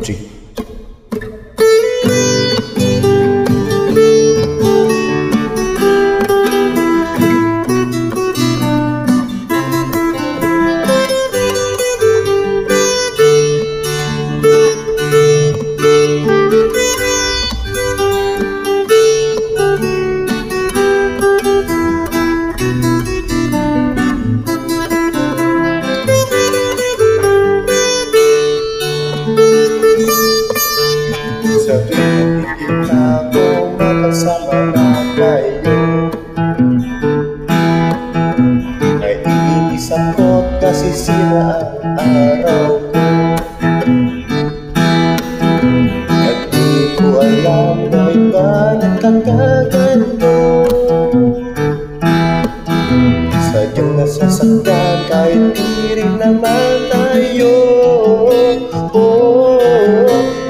3. Sa tuwing nakikita ko magkasama na tayo, naiinis ako kasi sira ang araw ko. At di ko alam bakit ba nagkakaganto. Sadyang nasasaktan kahit di rin naman tayo.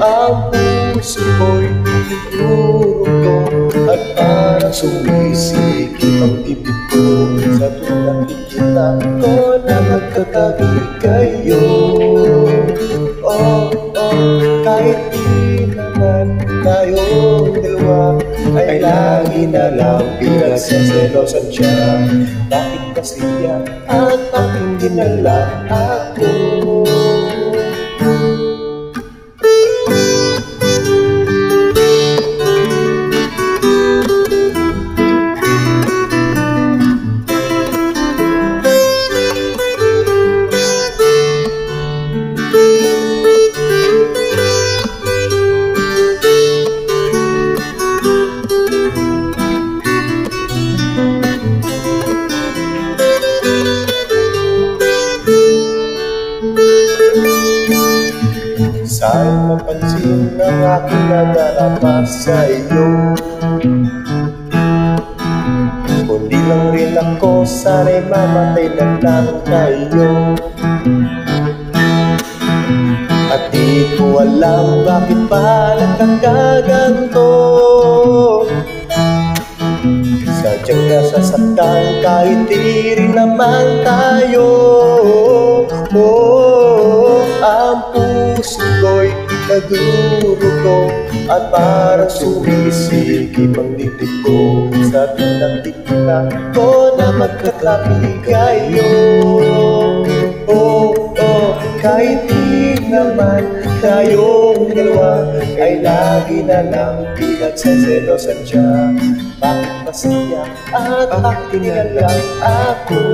Ang puso ko'y tinuturo at parang sumisikip ang ibig ko. Sa tuwing nakikita ko na magkatabi kayo, kahit di naman tayong dalawa ay lagi na lang pinagsaselosan siya. Bakit kasi yan at bakit dinala ako? Saan mapansin ang aking nadarama sa iyo? Kundi lang rin ako, sana'y mamatay na lang tayo. At di ko alam bakit pa nagkakaganto. Sadyang nasasaktan kahit di rin naman tayo. Ang puso ko'y nadurugo at parang sumisikip ang dibdib ko. Sa tuwing nakikita ko na magkatabi kayo, kahit di naman tayong dalawa ay lagi na lang pinagsaselosan siya. Bakit ba siya at bakit na lang ako?